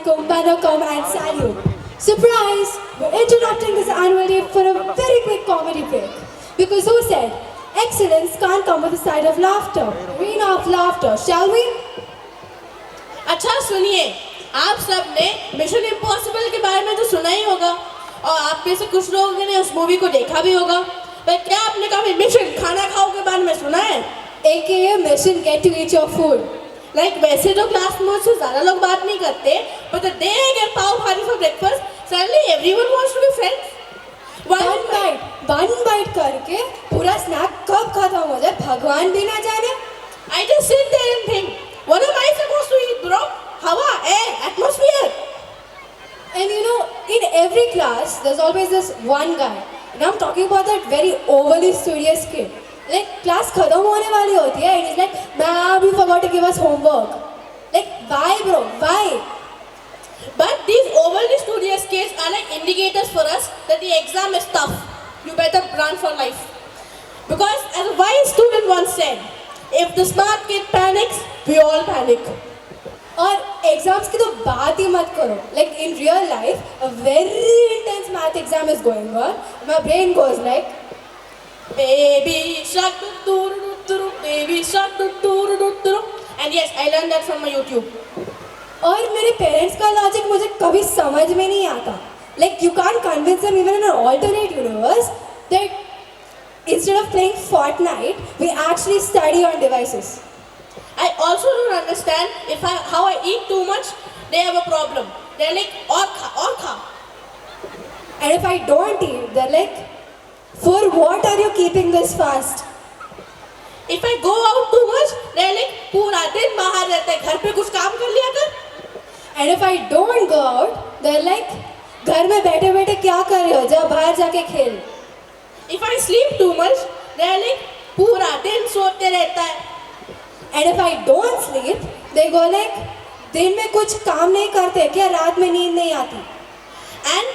alaikum, Banakum and salute. Surprise! We're interrupting this annual day for a very quick comedy break. Because who said, excellence can't come with a side of laughter? Arena of laughter, shall we? अच्छा सुनिए, आप सब ने mission impossible के बारे में तो सुना ही होगा और आप में से कुछ लोगों ने उस मूवी को देखा भी होगा, पर क्या आपने कभी मिशन खाना खाओ के बारे में सुना है? AKA mission get to eat your food. वैसे तो क्लास में मुझसे ज़्यादा लोग बात नहीं करते, but the day I get पाव भाजी for breakfast, suddenly everyone wants to be friends. One bite करके पूरा स्नैक कब खत्म हो जाए भगवान भी ना जाने. I just sit there and think, what am I supposed to eat, bro? Hawa, air, atmosphere. And you know, in every class, there's always this one guy. And I'm talking about that very overly studious kid. Like, class खत्म होने वाली होती है, and he's like, "Ma'am, you forgot to give us homework." Like, why, bro? Why? But these overly studious kids are like indicators for us that the exam is tough. You better run for life. Because as a wise student once said, if the smart kid panics, we all panic. और exams की तो बात ही मत करो. Like in real life, a very intense math exam is going on. My brain goes like, baby shark doo doo doo doo, baby shark doo doo doo doo. And yes, I learned that from my YouTube. और मेरे parents का logic मुझे कभी समझ में नहीं आता. Like you can't convince them even in an alternate universe that instead of playing Fortnite, we actually study on devices. I also don't understand how I eat too much, they have a problem. They're like, orca. And if I don't eat, they're like, for what are you keeping this fast? If I go out too much, they're like, पूरा दिन बाहर रहता है, घर पे कुछ काम कर लिया कर. And if I don't go out, they're like, घर में बैठे बैठे क्या कर रहे हो, जा बाहर जाके खेल. If I sleep too much, they're like, पूरा दिन सोते रहता है. And if I don't sleep, they go like, दिन में कुछ काम नहीं करते क्या, रात में नींद नहीं आती. And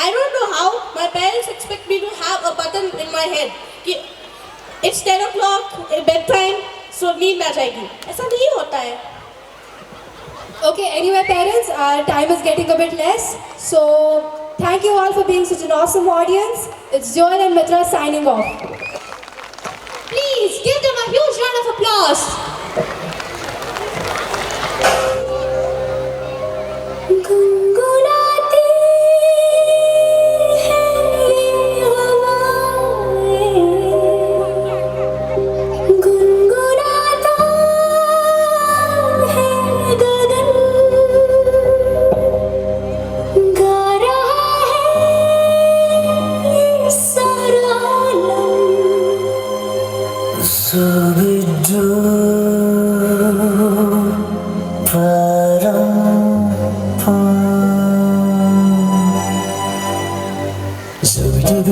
I don't know how my parents expect me to have a button in my head कि it's 10 o'clock, bedtime, so नींद आ जाएगी. ऐसा नहीं होता है. Okay, anyway parents, our time is getting a bit less. So, thank you all for being such an awesome audience. It's Joel and Mitra signing off. Please give them a huge round of applause.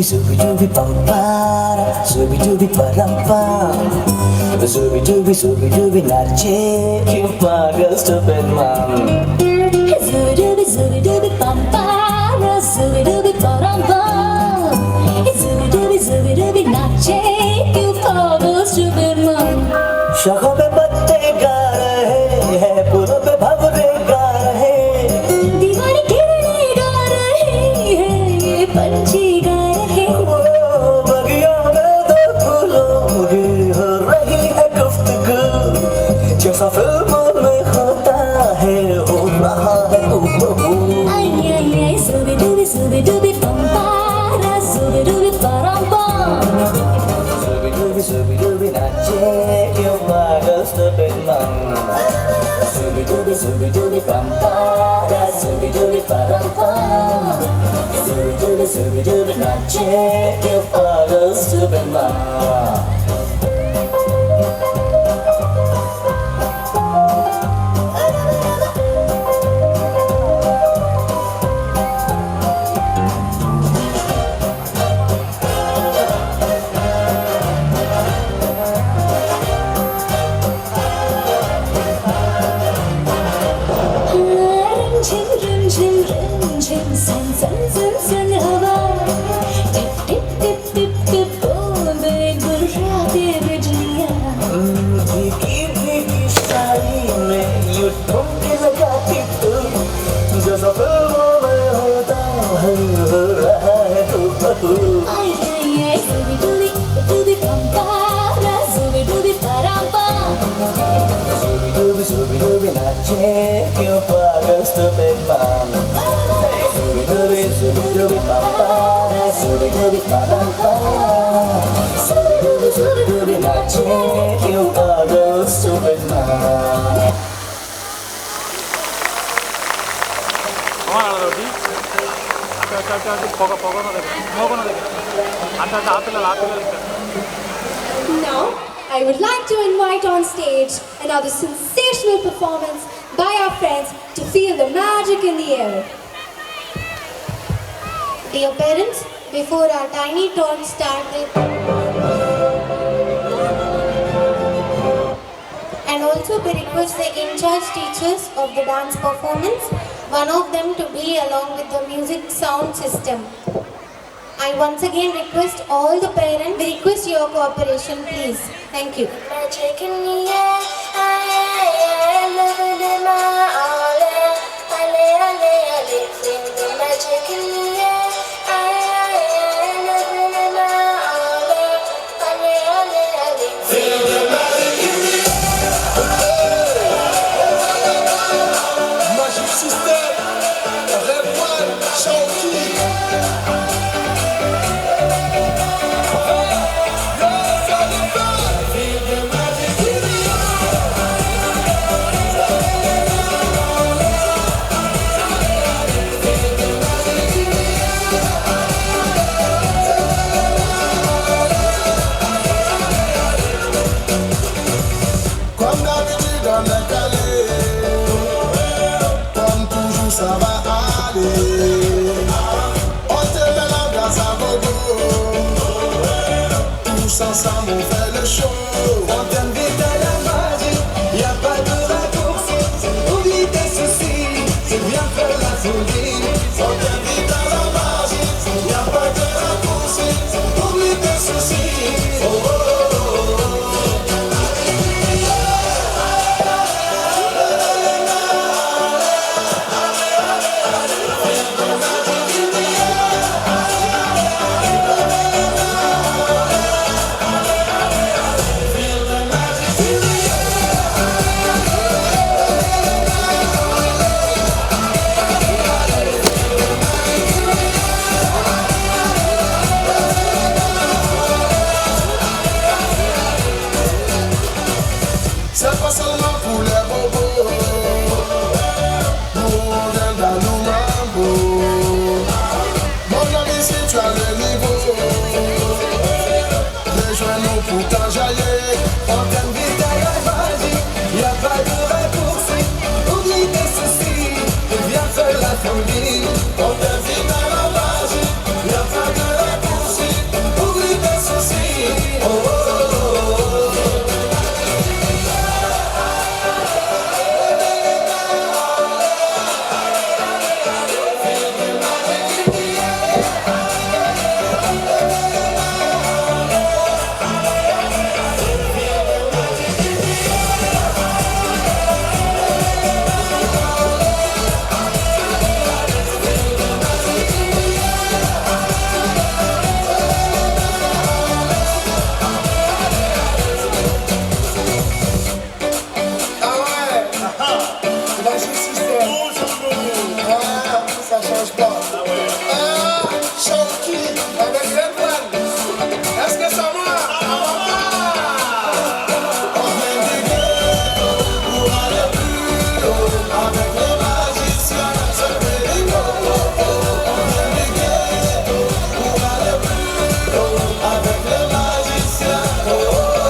Zooby-dooby pampara, zooby-dooby parampam, zooby-dooby nache, क्यों पागल stupid mom. Zooby-dooby pampara, zooby-dooby parampam, zooby-dooby nache, क्यों पागल stupid mom. शाखों पे पत्ते गा रहे हैं, पुलों पे भंवरे गा रहे हैं, दीवानी किरणें गा रही है, ये पंछी गा रहे हैं. बगियों में दो फूलों की हो रही है गुफ्तगू, जैसा फिल्मों में होता है हो रहा है. Ay ay ay, zooby-dooby pampara, zooby-dooby parampam. Zooby-dooby nache, क्यों पागल stupid mom. Zooby-dooby pampara, zooby-dooby parampam, zooby-dooby nache, क्यों पागल stupid mom. Sun hava, tip tip tip tip tip, boombay gurraate क्यों पागल stupid man Subi papa Subi papa Subi nache क्यों पागल stupid man Now, I would like to invite on stage another sensational performance by our friends to feel the magic in the air. Dear parents, before our tiny turn started, and also we request the in-charge teachers of the dance performance, one of them to be along with the music sound system. I once again request all the parents, we request your cooperation please. Thank you. Magic in the air, living in my feel the magic in the air, living in my feel the magic in the air. Magic System, Red One, Shawty. Comme d'habitude on est calé, comme toujours ça va aller. On te met la grâce à gogo, tous ensemble on fait le show. On t'invite à la magie, y'a pas de raccourci. Oublie tes soucis, c'est bien faire la folie. On t'invite à la magie, y'a pas de raccourci. Oublie tes soucis. Oh, oh, oh, oh. C'est pas seulement pour les bobos, nous on vient dans nos mambo. Mon ami, si tu as le niveau, rejoins-nous pour t'enjailler. On t'invite à la magie, y'a pas de raccourci. Oublie tes soucis et viens faire la folie. On t'invite à la magie, y'a pas de raccourci. Oublie tes soucis. Oh, oh, oh, oh. Ah ouais, Magic System. Ah, ça change pas. Ah, Shawty avec Red One. Est-ce que ça va? On vient du ghetto pour aller plus haut. Avec les magiciens, c'est Perico. On vient du ghetto pour aller plus haut. Avec les magiciens. Oh, oh, oh.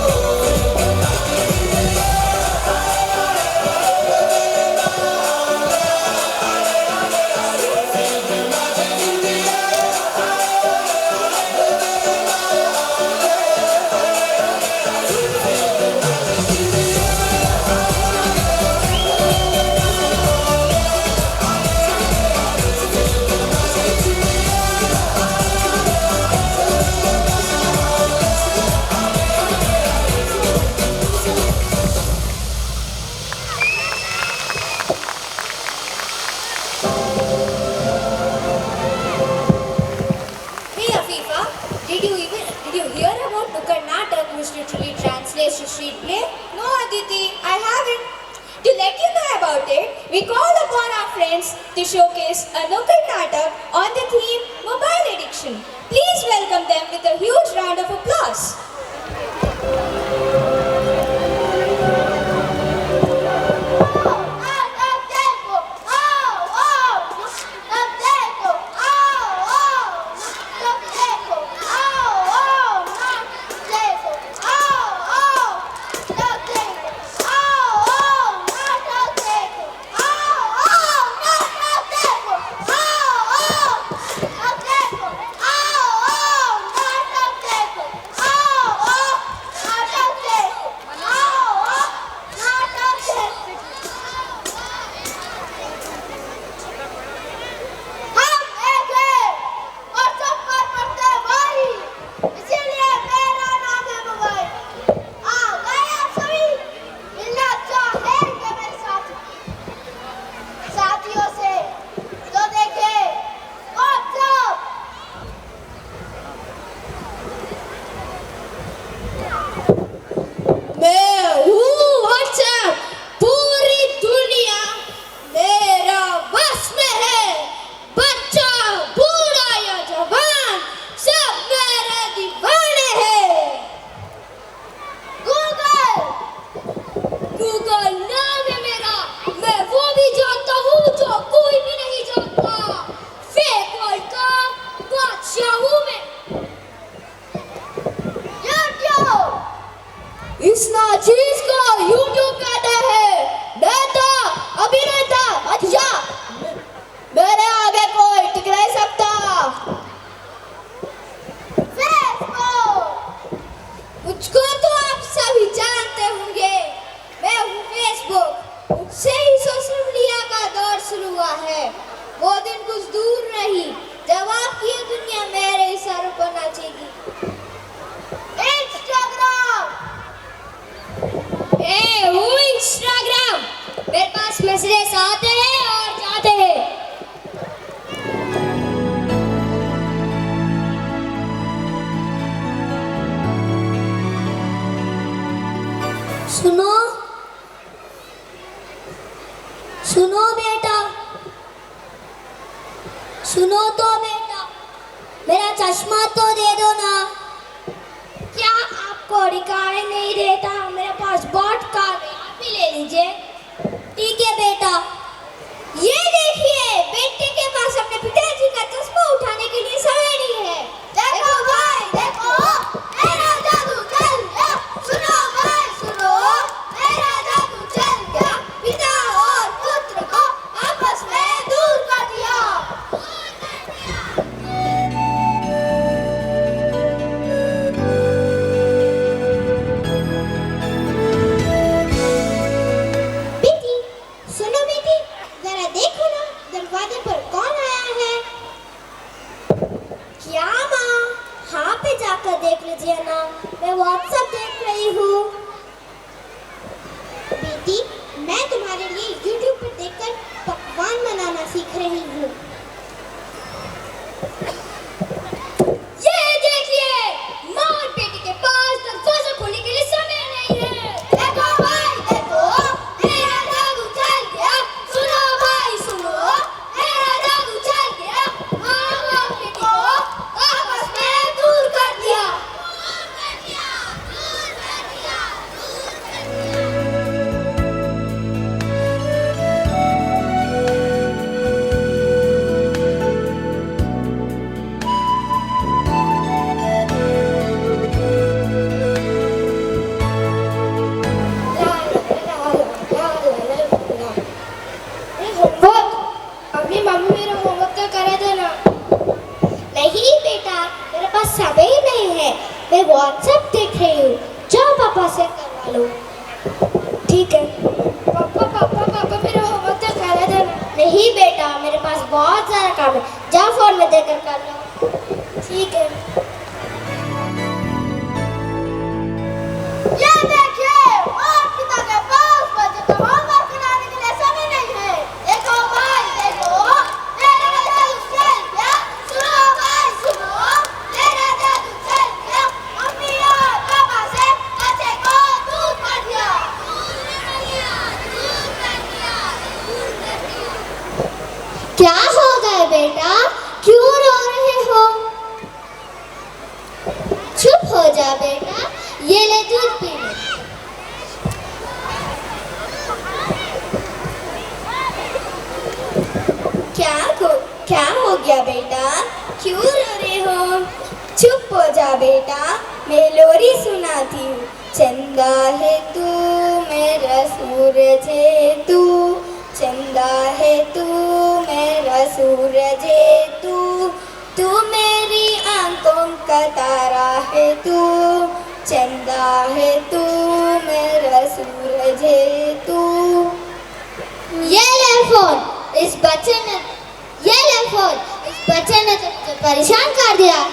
Hey Afifa, did you hear about Nukkad Natak, which literally translates to street play? No, Aditi, I haven't. To let you know say about it, we call upon our friends to showcase a Nukkad Natak on the theme Mobile Addiction. Please welcome them with a huge round of applause. सुनो सुनो बेटा, सुनो तो बेटा, मेरा चश्मा तो दे दो ना। क्या आपको रिकॉर्डिंग नहीं देता? मेरे पास बहुत काम है, आप ही ले लीजिए। ठीक है बेटा। ये देखिए, बेटे के पास अपने पिताजी का चश्मा उठाने के लिए समय नहीं है। देखो भाई देखो, मेरा जादू चल गया। सुनो भाई सुनो, मेरा जादू चल गया। पिता और पुत्र को आपस में दूर कर दिया। बेटी सुनो बेटी, जरा देखो ना दरवाजे पर कौन आया है। क्या माँ? हाँ पे जाकर देख लीजिए ना, मैं व्हाट्सएप देख रही हूँ। बेटी मैं तुम्हारे लिए YouTube पर देखकर पकवान बनाना सीख रही हूँ। ये देखिए, माँ और बेटी के पास दरवाजा खोलने के लिए समय नहीं है। देखो भाई देखो, मेरा जादू चल गया। सुनो भाई सुनो, मेरा जादू चल गया। माँ और बेटी को आपस में दूर कर दिया। अभी मम्मी मेरा होमवर्क का करा देना। नहीं बेटा, मेरे पास समय ही नहीं है, मैं व्हाट्सएप देख रही हूँ। जाओ पापा से करवा लो। ठीक है। पापा मेरा होमवर्क का करा देना। नहीं बेटा, मेरे पास बहुत सारा काम है, जाओ फोन में देखकर कर लो। ठीक है। ये देखिए, और पिता के पास बच्चे को होमवर्क कराने के लिए समय नहीं है। देखो भाई देखो, मेरा जादू चल गया। सुनो भाई सुनो, मेरा जादू चल गया। मम्मी और पापा से बच्चे को दूर कर दिया। दूर कर दिया, दूर कर दिया। क्या हो गए बेटा, क्यों रो रहे हो? चुप हो जा बेटा, ये ले दूध पी ले। क्या हो गया बेटा, क्यों रो रहे हो? चुप हो जा बेटा, मैं लोरी सुनाती हूँ। चंदा है तू मेरा सूरज है तू, चंदा है तू मेरा सूरज है तू, तू मेरी आंखों का तारा है तू, चंदा है तू मेरा सूरज है तू। ये ले फोन, इस बच्चे ने तो मुझे परेशान कर दिया।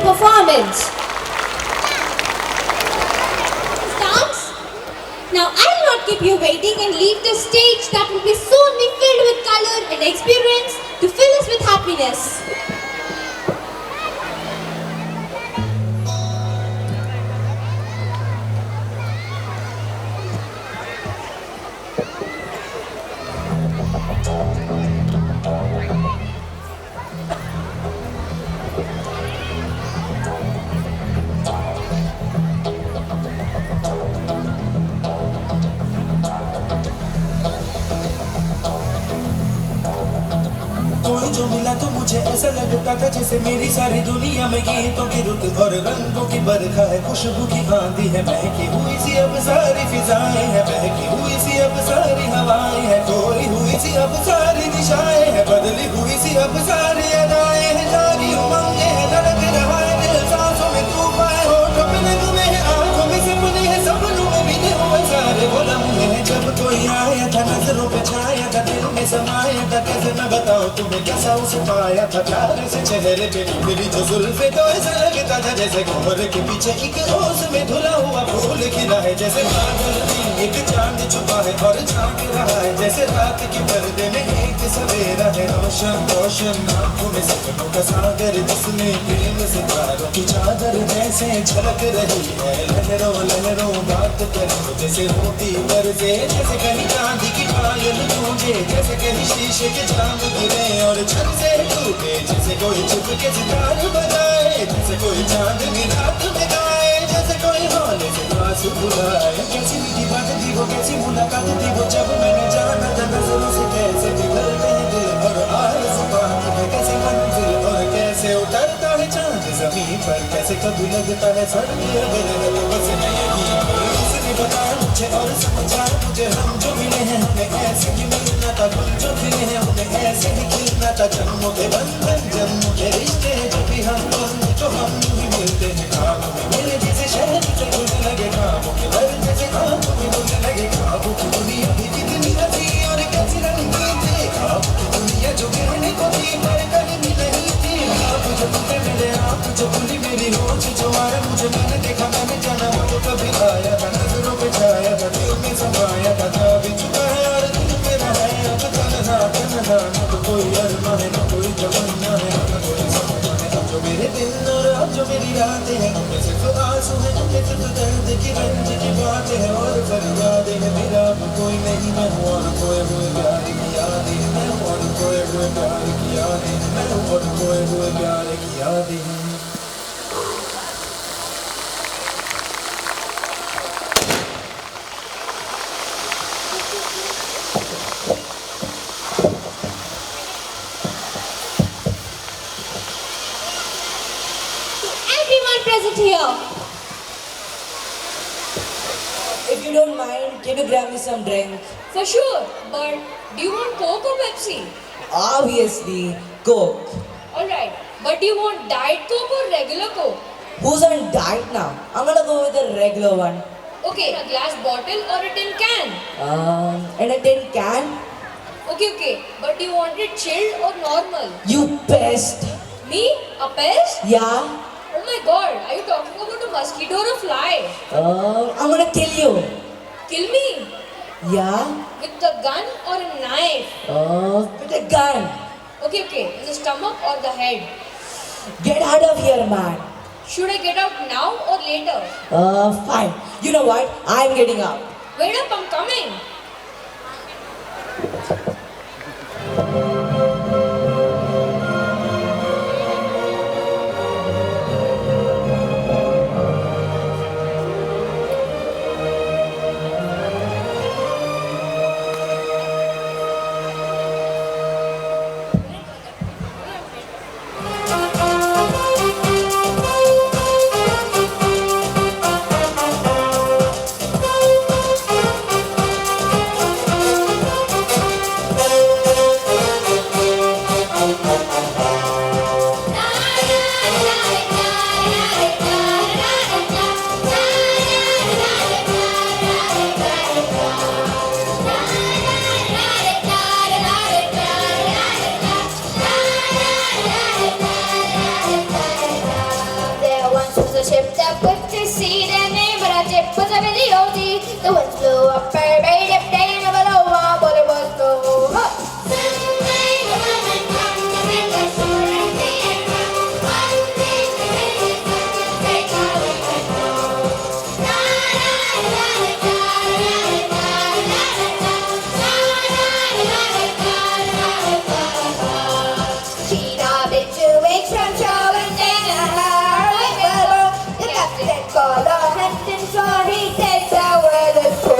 Performance. Dance? Now I'll not keep you waiting and leave the stage that will be soon be filled with color and experience to fill us with happiness. कोई जो मिला तो मुझे ऐसा लगता था जैसे मेरी सारी दुनिया में गीतों की रुत और रंगों की बरखा है, खुशबू की आंधी है, महकी हुई सी अब सारी फिजाएं हैं, महकी हुई सी अब सारी हवाएं हैं, खोई हुई सी अब सारी दिशाएं हैं, बदली हुई सी अब सारी अदाएं हैं, जागी उमंगे हैं, धड़क रहा है दिल, सांसों में तूफान है, होठों पे नगमे हैं, आंखों में सपने हैं, सपनों में बिने हुए सारे वो लम्हे हैं, जब कोई आया था नजरों पे छाया था, दिल में समाया था, कैसे मैं बताऊं तुम्हें कैसा उसे पाया था, प्यार से चेहरे पे मेरी जो जुल्फे तो ऐसा लगता था जैसे कोहरे के पीछे एक रोज में धुला हुआ फूल खिला है, जैसे बादल में एक चांद छुपा है और झांक रहा है, जैसे रात के पर्दे में एक सवेरा है, रोशन रोशन आंखों में सपनों का सागर, जिसमें प्रेम सितारों की चादर जैसे झलक रही है, लहरों लहरों बात करो जैसे होती बरसे, जैसे कहीं चांदी की पायल गूंजे, जैसे कहीं शीशे के जाम गिरे और छत से टूटे, जैसे कोई चुप के सितार बजाए, जैसे कोई चांदनी रात में गाए, जैसे कोई हौले से पास बुलाए, कैसी मीठी बात थी वो, कैसी मुलाकात थी वो, जब मैंने जाना था नजरों से कैसे पिघलते हैं दिल और आरज़ू पाते हैं, कैसे मंजिल और कैसे उतरता है चांद ज़मीन पर, कैसे कभी लगता है स्वर्ग अगर बस मैं यहीं पर, उसने बताया मुझे और समझा मुझे, हम जो मिले हैं हमें ऐसे ही मिलना था, गुल जो खिले हैं उन्हें ऐसे ही खिलना था, जन्मों के बंधन जन्मों के रिश्ते जो भी हम तो हम ही मिलते हैं, ख्वाबों में मेरे जैसे शहर के खुलने लगे, ख्वाबों के घर जैसे आंखों में मिलने लगे, ख्वाबों की दुनिया भी कितनी हंसी और कैसी रंगीन थी, ख्वाबों की दुनिया जो कहने को थी पर कहीं भी नहीं थी, आप जो टूटे मिले आप जो भूली मेरी होश जो आया मुझे, मैंने देखा मैंने जाना वो जो कभी आया था नजरों पे मैं हूँ और खोए हुए प्यार की यादें, मैं हूँ और खोए हुए प्यार की यादें, मैं हूँ और खोए हुए प्यार की यादें. Everyone present here. If you don't mind, can you grab me some drink? For sure. But do you want Coke or Pepsi? Obviously, Coke. Alright. But do you want Diet Coke or regular Coke? Who's on diet now? I'm gonna go with the regular one. Okay, a glass bottle or a tin can? And a tin can? Okay. But do you want it chilled or normal? You pest. Me? A pest? Yeah? Oh my god, are you talking about a mosquito or a fly? I'm gonna kill you. Kill me? Yeah? With a gun or a knife? With a gun. Okay, in the stomach or the head? Get out of here, man. Should I get out now or later? Fine. You know what? I'm getting out. Wait up, I'm coming. There once was a ship that put to sea. The name of that ship was a Billy O.D. The winds blew up her very deep day and below our body was low. She nodded to wake from shore and then the captain called on Hampton shore. He said, "Now where the crew?"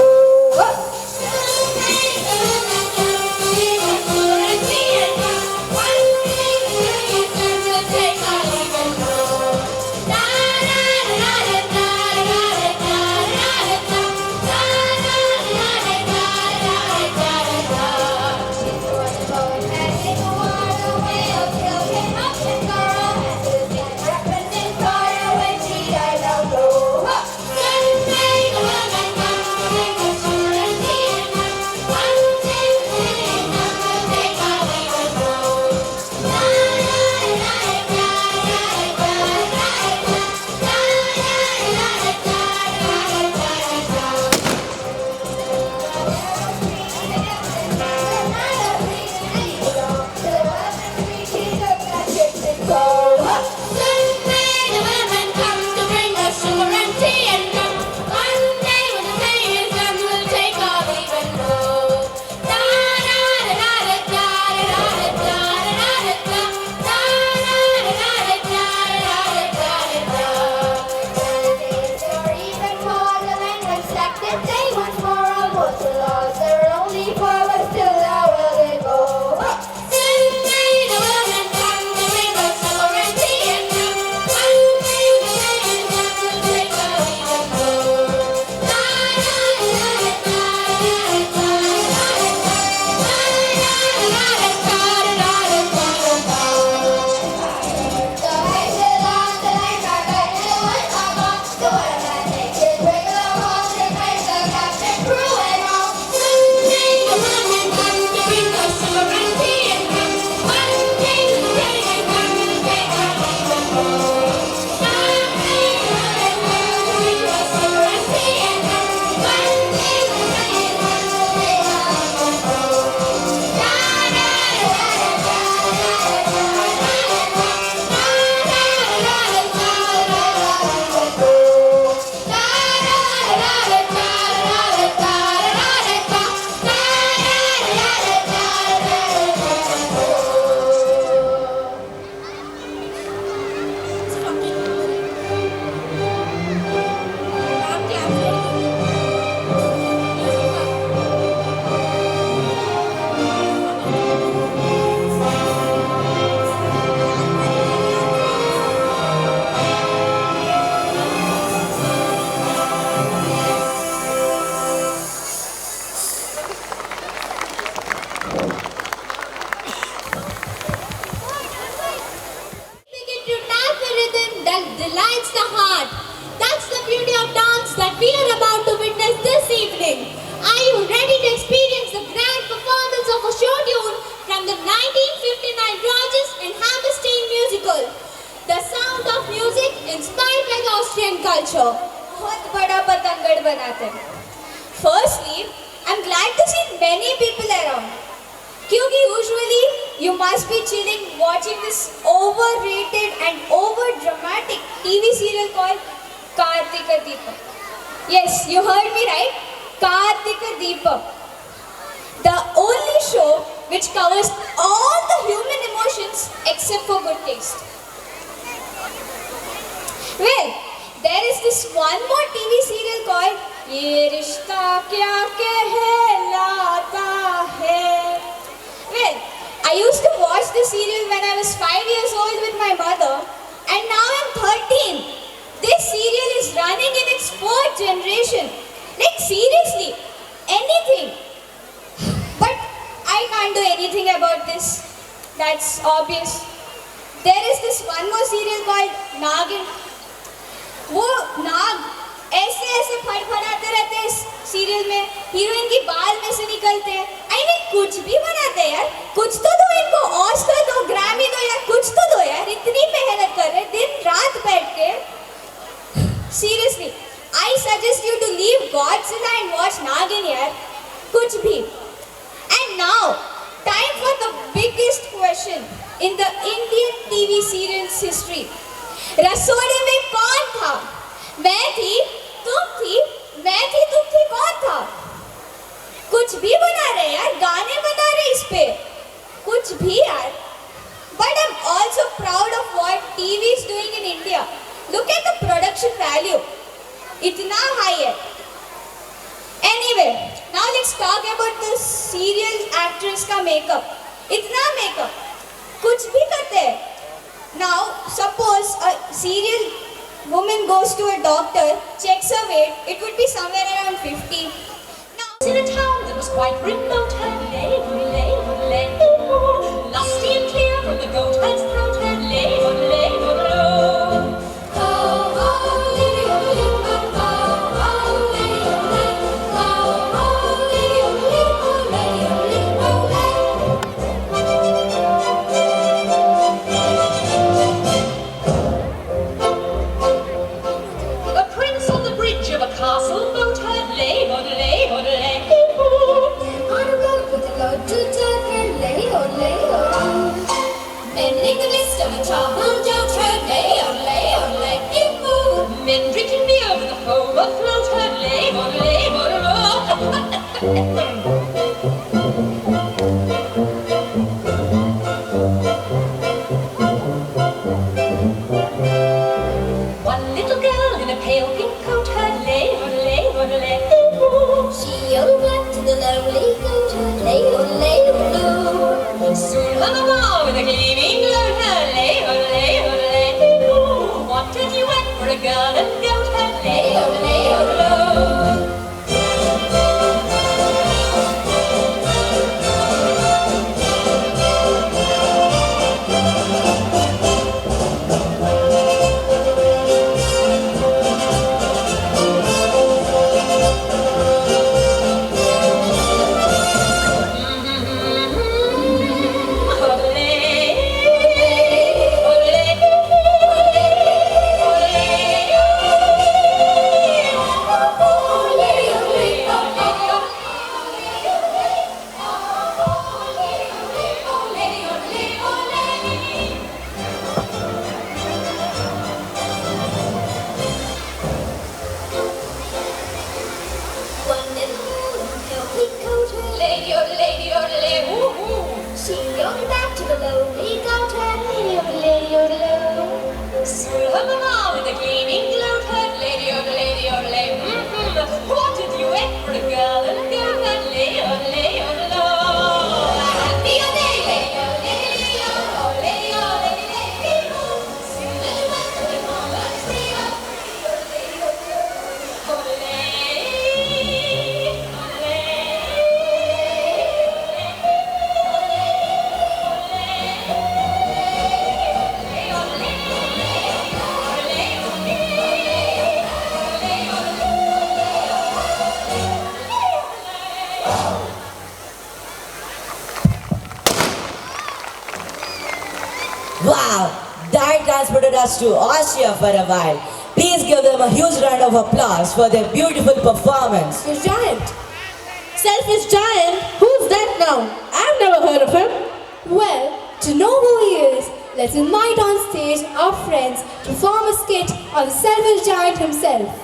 बनाते हैं. Firstly, I'm glad to see many people around. क्योंकि usually you must be chilling watching this overrated and over dramatic TV serial called Kartika Deepam. Yes, you heard me right. Kartika Deepam. The only show which covers all the human emotions except for good taste. Well, there is this one more TV serial called ये रिश्ता क्या कहलाता है. Well, I used to watch the serial when I was 5 years old with my mother, and now I'm 13. This serial is running in its 4th generation. Like seriously, anything. But I can't do anything about this. That's obvious. There is this one more serial called Nagin. वो नाग ऐसे ऐसे फड़फड़ाते रहते हैं serial में, heroine की बाल में से निकलते हैं. आई मीन कुछ भी बनाते हैं यार. कुछ तो दो इनको, ऑस्कर दो, ग्रैमी दो यार, कुछ तो दो यार. इतनी मेहनत कर रहे दिन रात बैठ के. Seriously I suggest you to leave Godzilla and watch Naagin यार. कुछ भी. And now time for the biggest question in the Indian TV serials history. रसोड़े में कौन था? मैं थी, तुम थी, मैं थी, तुम थी, कौन था? कुछ भी बना रहे यार, गाने बना रहे इस पे, कुछ भी यार. But I'm also proud of what TV is doing in India. Look at the production value. इतना high है. Anyway, now let's talk about the serial actress का makeup. इतना makeup, कुछ भी करते हैं. Now, suppose a serial woman goes to a doctor, checks her weight, it would be somewhere around 50. Now, in a town that was quite remote, lusty and clear from the goat herd's throat, a prince on the bridge of a castle boat had lay, on a road with a load to turn and lay, mending the midst of a troubled yacht had lay, men drinking beer with a foam afloat had lay, One little girl in a pale pink coat had lay, she yelled back to the lonely goat had lay, soon her mama with a gleaming gloat had lay, wanted you went for a girl and goat had lay, She yelled back to the lonely goat and soon her mama with a gleaming gloat had lady, what did you wait for a girl and goat had lay, happy a day, Wow, that transported us to Austria for a while. Please give them a huge round of applause for their beautiful performance. He's giant. Selfish giant? Who's that now? I've never heard of him. Well, to know who he is, let's invite on stage our friends to form a skit on the selfish giant himself.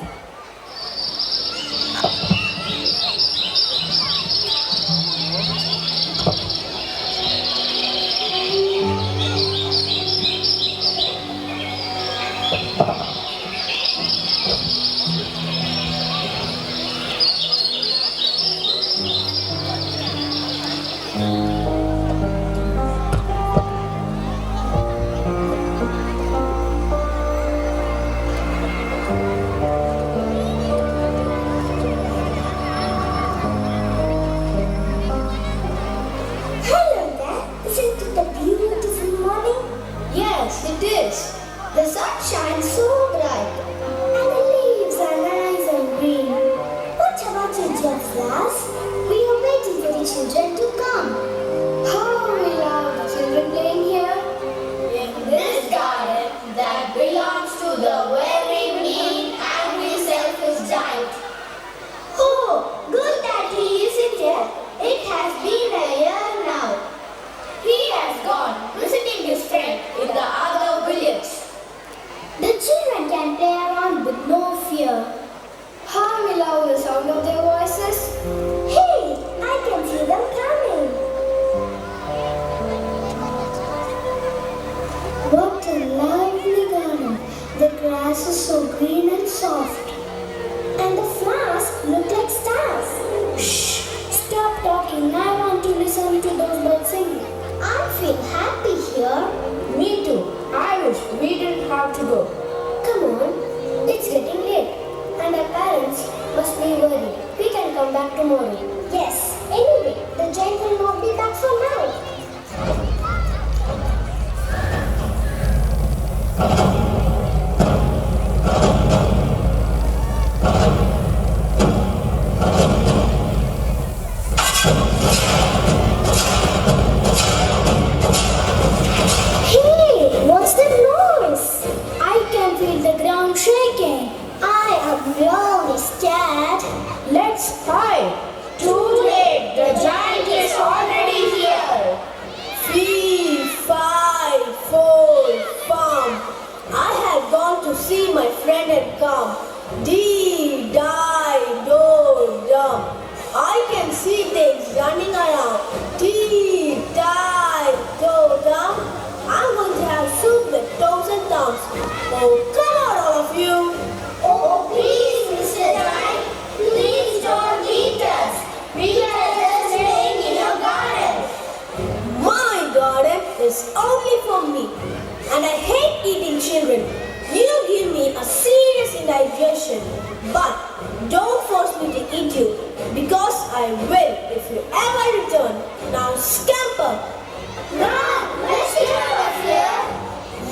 Hello there. Isn't it a beautiful morning? Yes, it is. The sun shines so bright, and the leaves are nice and green. What about your dear flowers? We are waiting for the children to come. How we love the children playing here. In this garden that belongs to the very mean, angry, selfish giant. Oh, good that he isn't here. It has been a year now. He has gone visiting his friend in the other village. The children can play around with no fear. How we love the sound of their voices. Hey, I can see them coming. What a lively garden. The grass is so green and soft. And the flowers look like stars. Shh! Stop talking. I want to listen to those birds singing. I feel happy here. Me too. I wish we didn't have to go. Come on. It's getting late. And our parents must be worried. We can come back tomorrow. Yes. Anyway, the giant will not be back for now. Hey, what's that noise? I can feel the ground shaking. I am really scared. Let's hide. Too late, the giant is already here. 3, 5, 4, farm. I had gone to see my friend and come. Dee, die, do, dum. I can see things running around. Dee, die, do, dum. I'm going to have soup with toes and thumbs. Oh, come on, all of you. Oh, please, Mr. Giant. Please don't eat us. We are just playing in your garden. My garden is only for me, and I hate eating children. You give me a serious indigestion, but don't force me to eat you, because I will if you ever return. Now scamper! Run! Let's get out of here.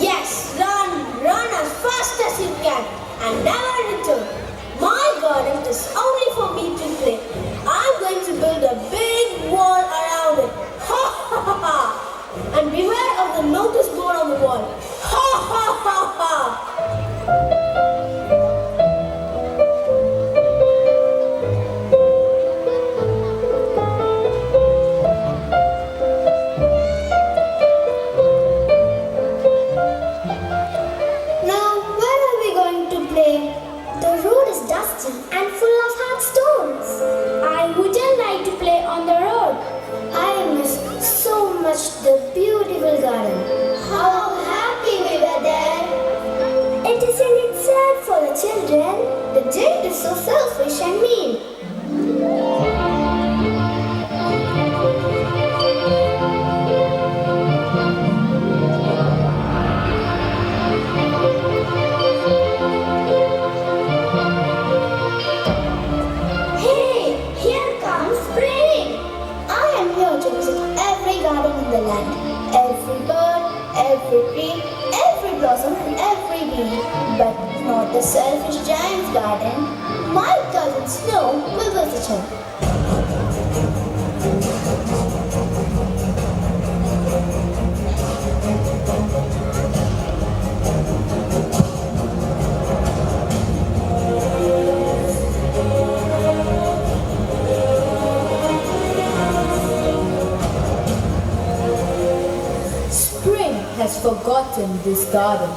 Yes, run as fast as you can, and never return. My garden is only for me to play. I'm going to build a big wall around it. Ha ha ha ha! And beware of the notice board on the wall. Ha ha ha ha! Now, where are we going to play? The road is dusty and full of hard stones. I wouldn't like to play on the road. I miss so much the beautiful garden. How happy we were there. It isn't it sad for the children? The giant is so selfish and mean. Hey, here comes spring. I am here to visit every garden in the land. Every bird, every tree, every blossom and every bee. But not the selfish giant's garden. My cousin Snow will visit him. forgotten this garden.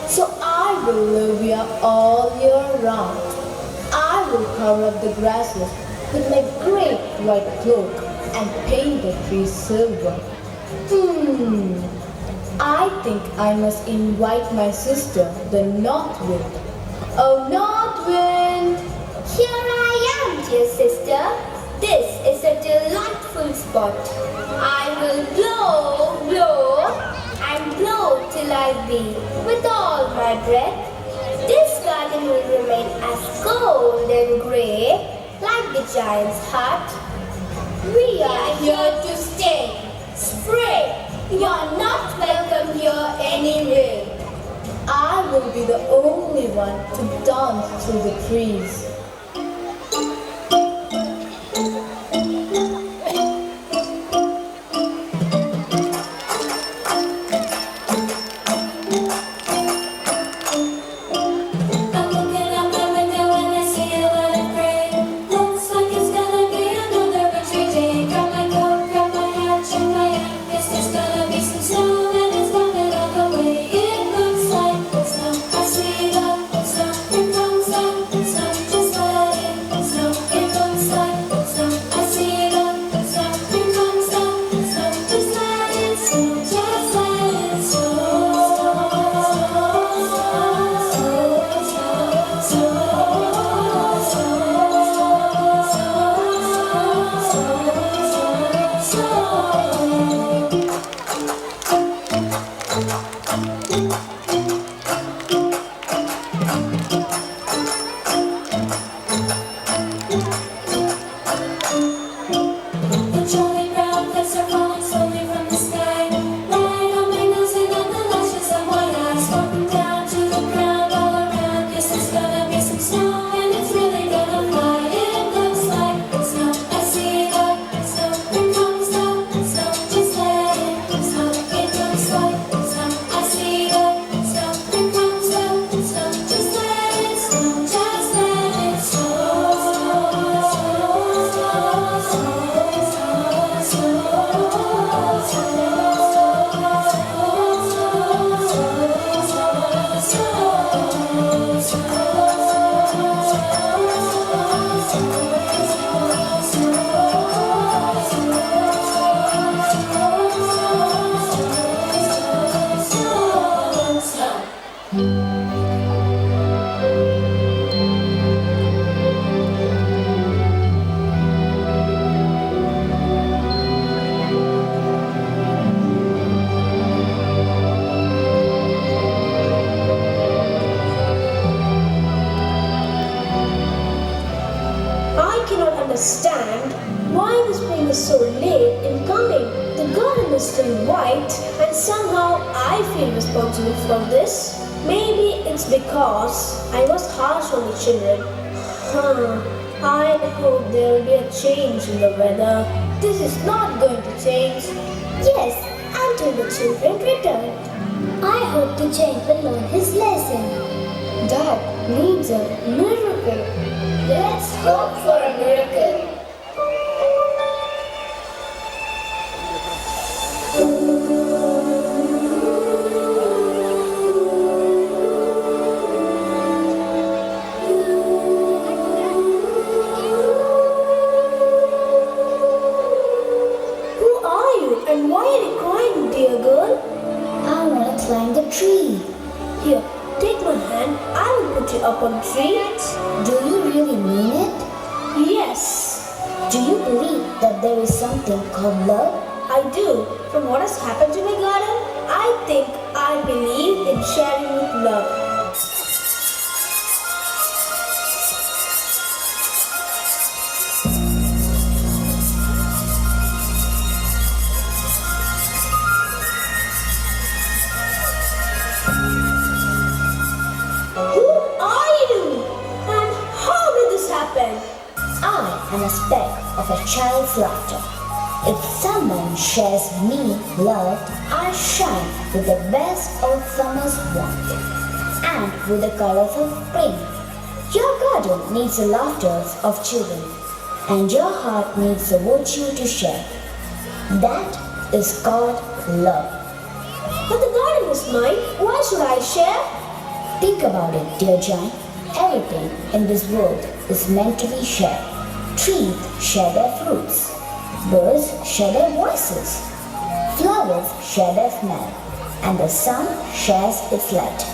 So I will live here all year round. I will cover up the grasses with my great white cloak and paint the trees silver. I think I must invite my sister, the North Wind. Oh, North Wind! Here I am, dear sister. This is a delightful spot. I will blow, blow, and blow till I be with all my breath. This garden will remain as cold and grey, like the giant's hut. We are here to stay. Spring, you are not welcome here anyway. I will be the only one to dance through the trees. understand why the spring is so late in coming. The garden is still white and somehow I feel responsible for this. Maybe it's because I was harsh on the children. I hope there will be a change in the weather. This is not going to change. Yes, until the children return. I hope the giant will learn his lesson. That needs a miracle. Let's hope for a miracle. Who are you and why are you crying, dear girl? I want to climb the tree. Here, take my hand. I will put you up on the tree. Do you really mean it? Yes. Do you believe that there is something called love? I do. From what has happened to my garden, I think I believe in sharing with love. Who are you? And how did this happen? I am a speck of a child's laughter. If someone shares me love, I shine with the best of summer's warmth and with the colors of spring. Your garden needs the laughter of children, and your heart needs the virtue to share. That is called love. But the garden is is mine. Why should I share? Think about it, dear giant. Everything in this world is meant to be shared. Trees share their fruits. Birds share their voices. Flowers share their smell. And the sun shares its light.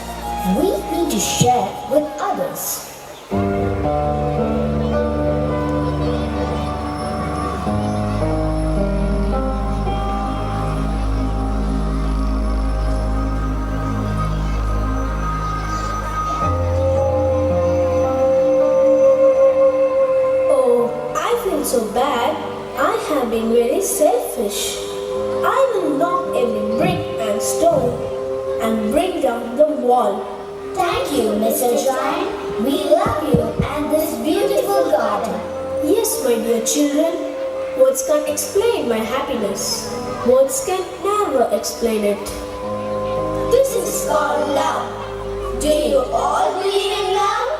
We need to share with others. Oh, I feel so bad. I have been very selfish. I will knock every brick and stone and bring down the wall. Thank you, Mr. Giant. We love you and this beautiful garden. Yes, my dear children, words can't explain my happiness. Words can never explain it. This is called love. Do you all believe in love?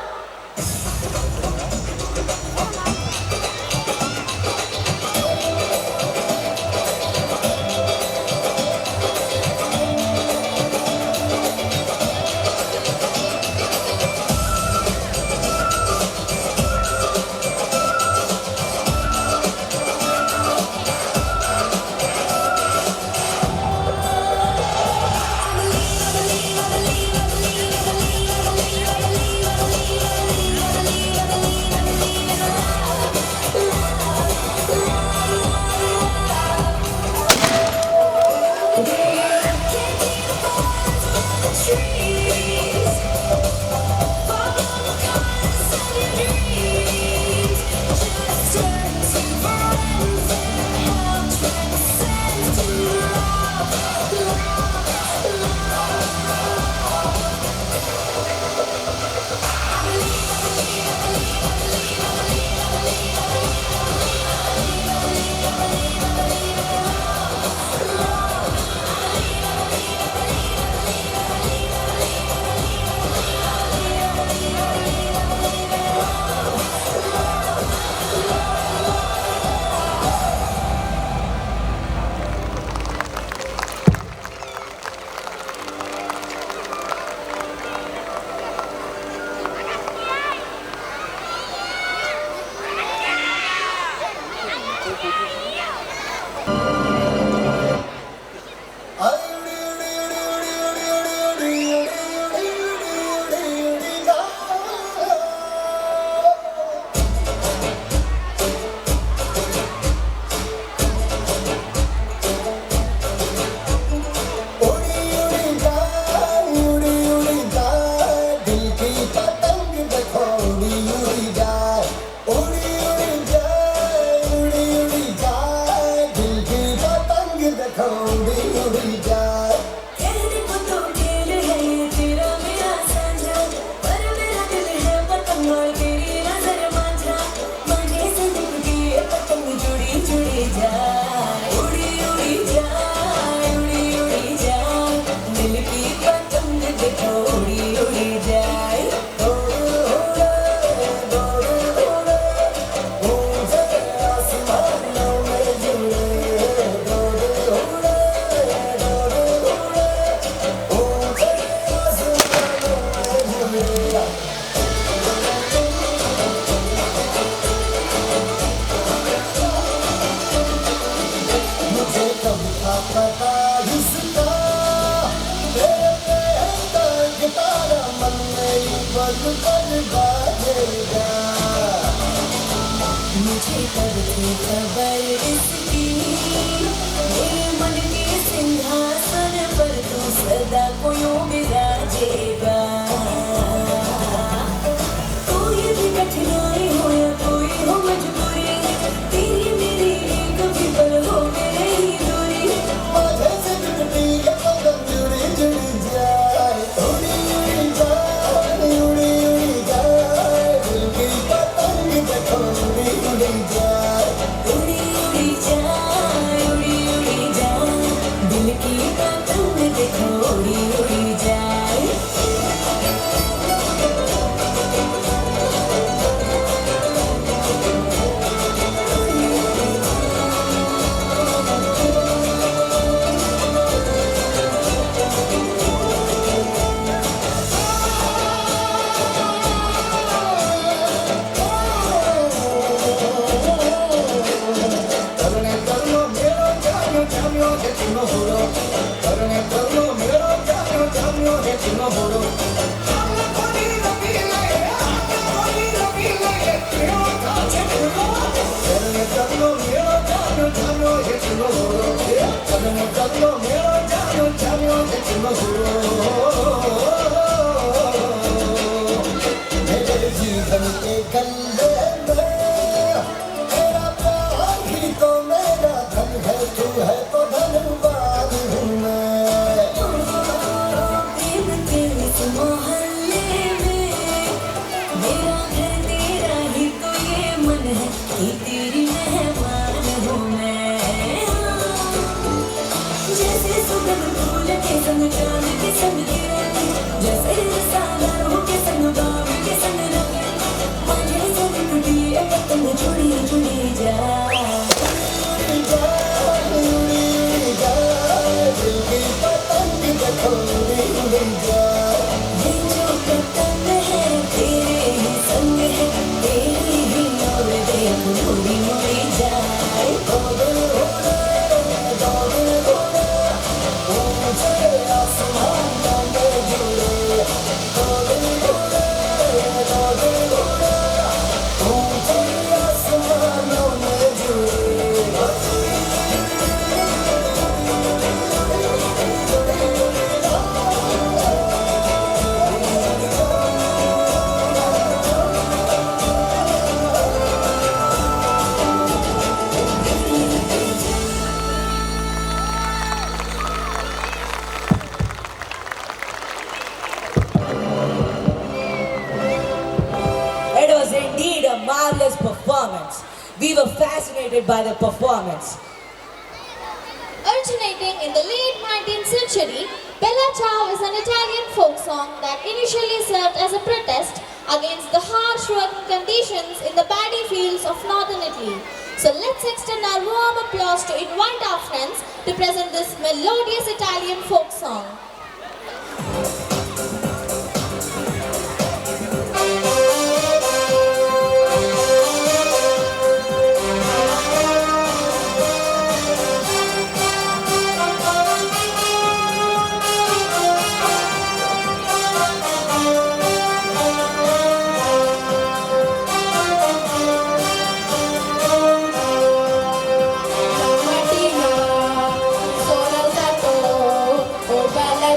मुझे कब थी खबर इसकी मेरे मन के सिंहासन पर तू सदा को यूं विराजेगा कोई भी कठिनाई हो या कोई हो मजबूरी तेरी मेरी कभी पल हो गए ही दूरी माझे से टूटी ये पतंग जुड़ी जुड़ी जाए उड़ी उड़ी जाए उड़ी उड़ी जाए दिल की पतंग देखो उड़ी उड़ी जाए उड़ी It was indeed a marvelous performance. We were fascinated by the performance. Originating in the late 19th century, Bella Ciao is an Italian folk song that initially served as a protest against the harsh working conditions in the paddy fields of northern Italy. So let's extend our warm applause to invite our friends to present this melodious Italian folk song. Mattina, sono alzato, oh bella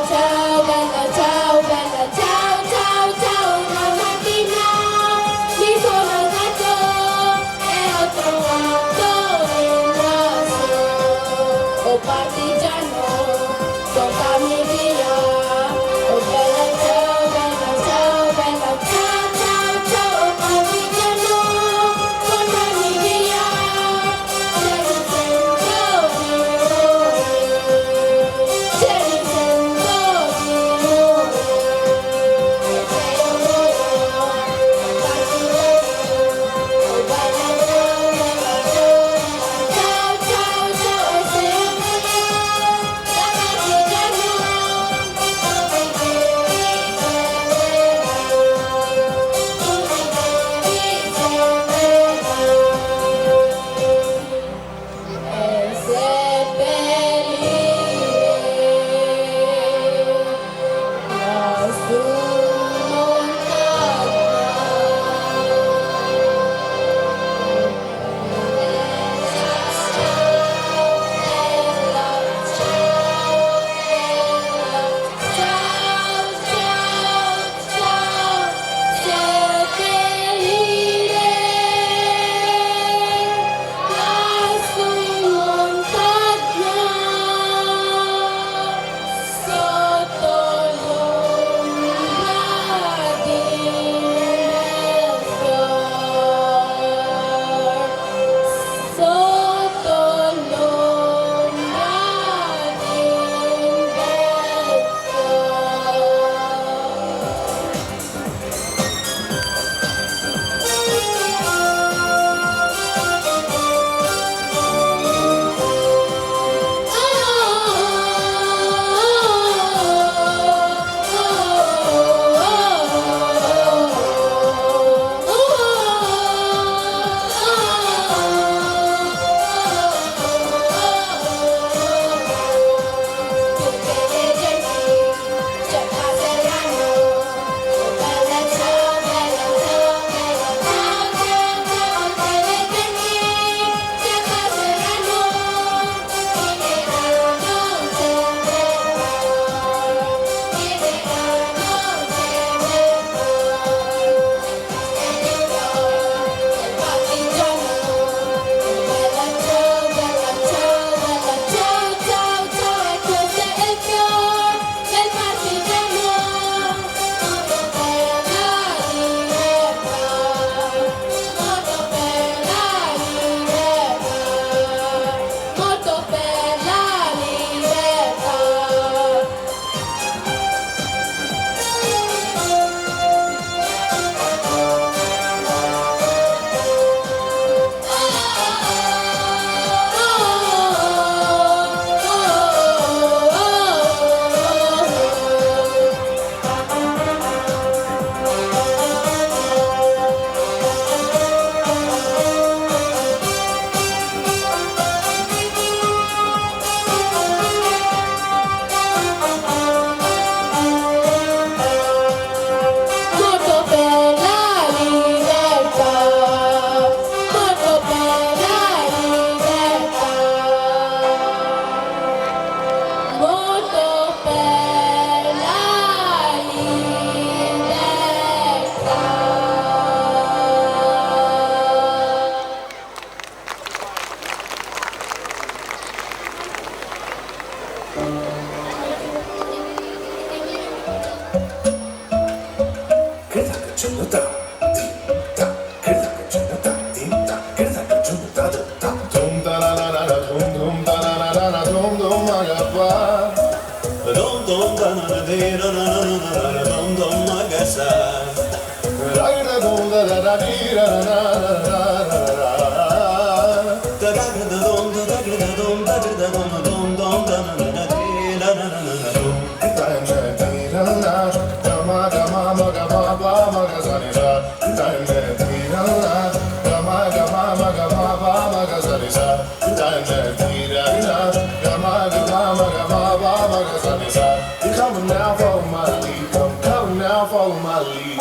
Come now, follow my lead. Come now, follow my lead.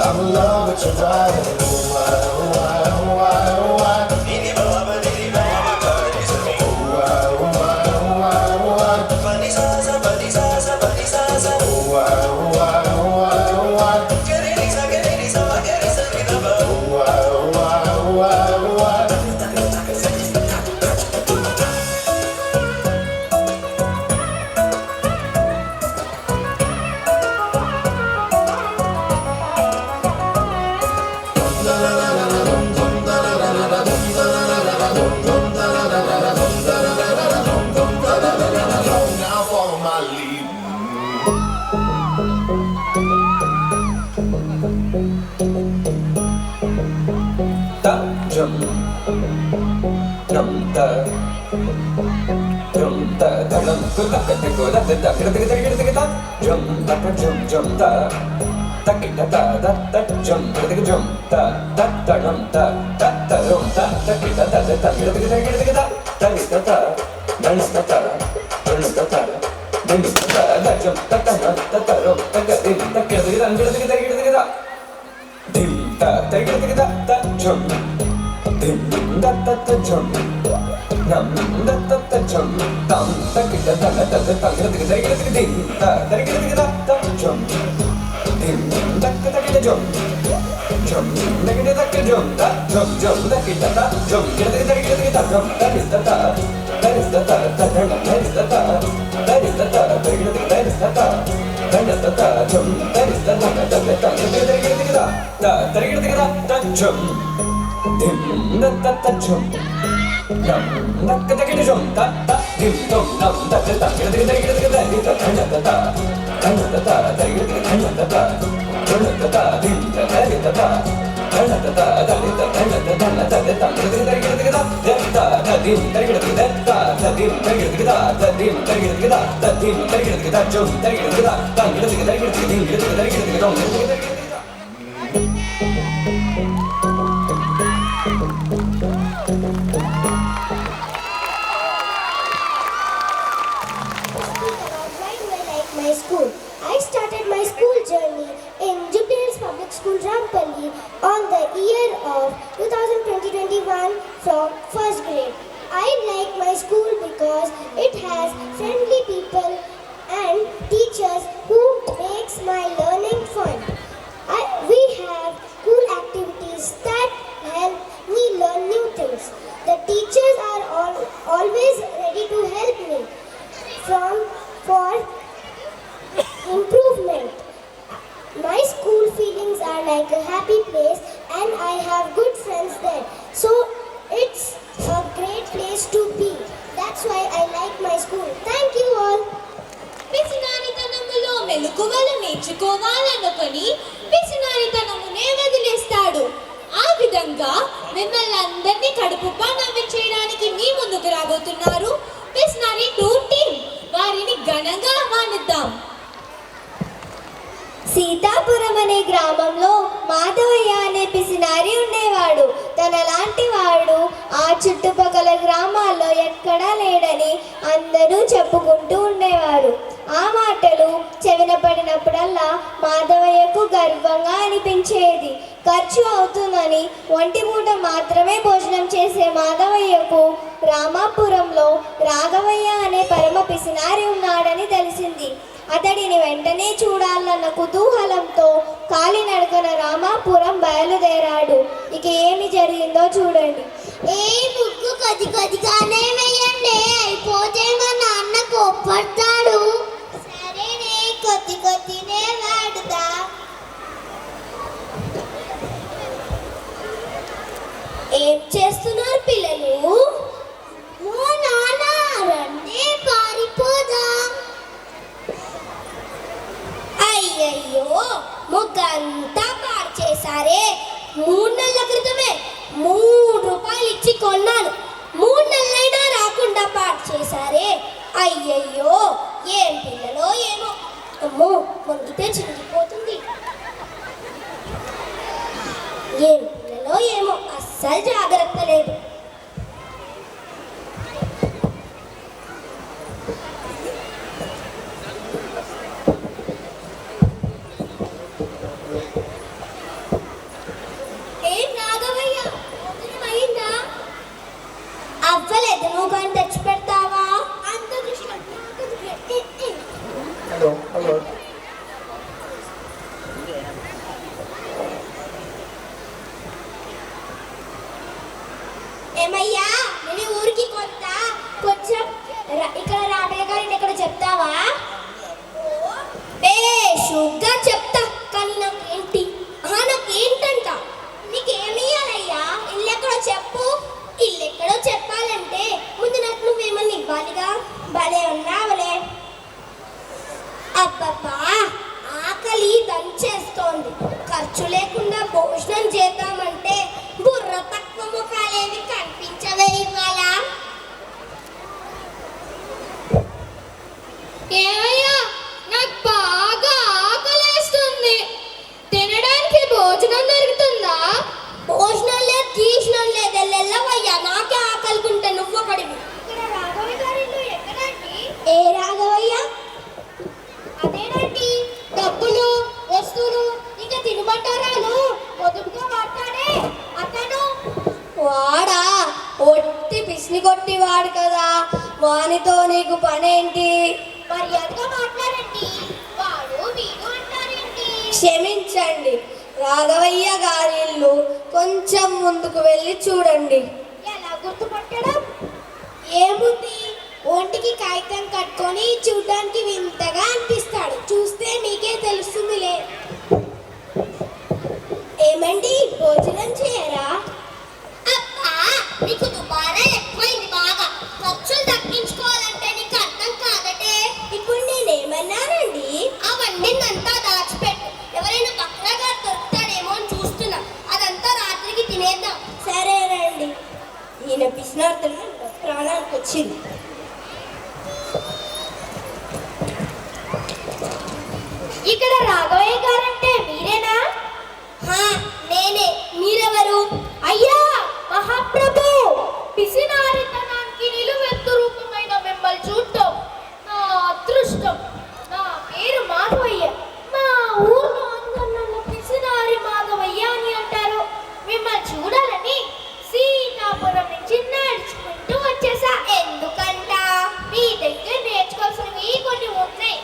I'm in love with your body. I started my school journey in Jubilee Public School, Rampalli on the year of 2020-21 from first grade. I like my school because it has friendly people and teachers who makes my learning fun. We have cool activities that help me learn new things. The teachers are always ready to help me for improvement. My school feelings are like a happy place and I have good friends there. So it's a great place to be. That's why I like my school. Thank you all. పిసినారితనములో మెలకువలు నేర్చుకోవాలనుకొని పిసినారితనమునే వదిలేస్తాడు. ఆ విధంగా మిమ్మల్ని అందరినీ కడుపుబ్బా నవ్వించేయడానికి మీ ముందుకు రాబోతున్నారు పిసినారి 2 team. వారిని ఘనంగా ఆహ్వానిద్దాం. సీతాపురం అనే గ్రామంలో మాధవయ్య అనే పిసినారి ఉండేవాడు. తనలాంటి వాడు ఆ చుట్టుపక్కల గ్రామాల్లో ఎక్కడా లేడని అందరూ చెప్పుకుంటూ ఉండేవారు. ఆ మాటలు చెవిన పడినప్పుడల్లా మాధవయ్యకు గర్వంగా అనిపించేది. ఖర్చు అవుతుందని ఒంటి పూట మాత్రమే భోజనం చేసే మాధవయ్యకు రామాపురంలో రాఘవయ్య అనే పరమ పిసినారి ఉన్నాడని తెలిసింది. అతడిని వెంటనే చూడాలన్న కుతూహలంతో కాలినడకన రామాపురం బయలుదేరాడు. ఇక ఏమి జరిగిందో చూడండి. ముగ్గు కొద్ది కొద్దిగానే వేయండి, అయిపోతే మా నాన్న కోప్పడతాడు. సరేనే, కొద్ది కొద్దినే వాడుతా. ఏం చేస్తున్నారు పిల్లలు? ఓ నాన్న, రండి పారిపోదాం. అయ్యయ్యో, ముగ్గంతా పాడు చేశారే. 3 నెలల క్రితమే 3 రూపాయలు ఇచ్చి కొన్నాను. 3 నెలలైనా రాకుండా పాడు చేశారే. అయ్యయ్యో, ఏం పిల్లలో ఏమో. అమ్మో, వంగితే చిరిగిపోతుంది. ఏం పిల్లలో ఏమో, అస్సలు జాగ్రత్త లేదు. ఏం రాఘవయ్య, భోజనం అయిందా? అవ్వలేదు, నువ్వు కానీ తెచ్చి పెడతావా? అంత దృష్టి ఏమయ్యా, నేను ఊరికి కొత్త, కొంచెం ఇక్కడ రాబయ్య గారిని ఇక్కడ చెప్తావా? షుగ్గా చెప్తా, కానీ నాకేంటి? నాకేంటంట? నీకేమియ్యాలయ్యా? ఇల్లు ఎక్కడో చెప్పు. ఇల్లు ఎక్కడో చెప్పాలంటే ముందు నాకు నువ్వేమన్నా ఇవ్వాలిగా. భలే ఉన్నావులే. అబ్బబ్బా, ఆకలి దంచేస్తోంది. ఖర్చు లేకుండా భోజనం చేద్దామంటే బుర్ర తక్కువ ముఖాలేవి కనిపించవే ఇవాళ. ఏమయ్యా, నాకు బాగా ఆకలేస్తుంది. తినడానికి భోజనం దొరుకుతుందా? భోజనం లేదు, తీసినం లేదు. వెళ్ళవయ్యా, నాకే ఆకలికుంటే నువ్వు ఒకడివి. ఇక్కడ రాఘవయ్య గారి ఇల్లు ఎక్కడండి? ఏ రాఘవయ్య? అదేనండి, డబ్బులు, వస్తువులు, ఇంకా తినుబండారాలు పొదుపుగా వాడతాడే అతను. వాడా? ఒట్టి పిసిని కొట్టి వాడు కదా, వానితో నీకు పనేంటి? మర్యాదగా మాట్లాడండి. వాడు వీడు అంటారేంటి? క్షమించండి, రాఘవయ్య గారి ఇల్లు కొంచెం ముందుకు వెళ్ళి చూడండి. ఎలా గుర్తుపట్టడం? ఏముంది, ఒంటికి కాగితం కట్టుకొని చూడడానికి వింతగా అనిపిస్తాడు. చూస్తే మీకే తెలుస్తుందిలే. ఏమండి, భోజనం చేయరా? అబ్బా, నీకు దుబారా ఎక్కువైంది బాగా. ఖర్చులు తగ్గించుకోవాలంటే నీకు అర్థం కాదటే. ఇప్పుడు నేనేమన్నానండి? అవన్నీ అంతా దాచిపెట్టు. ఎవరైనా బక్రాగా దొరుకుతాడేమో అని చూస్తున్నా. అదంతా రాత్రికి తినేద్దాం. సరేనండి. ఈయన పిసినార్తలు ప్రాణానికి వచ్చింది. ఇక్కడ రాఘవయ్య గారంటే మీరేనా? నేనే. మీరెవరు? అయ్యా మహాప్రభు, పిసినారితనానికి నిలువెత్తు రూపమైన మిమ్మల్ని చూడటం నా అదృష్టం. నా పేరు మాధవయ్య. మా ఊర్లో అందరూ నన్ను పిసినారి మాధవయ్య అని అంటారు. మిమ్మల్ని చూడాలని సీతాపురం నుంచి నడుచుకుంటూ వచ్చేసా. ఎందుకంట? మీ దగ్గర నేర్చుకోవాల్సినవి కొన్ని ఉన్నాయి.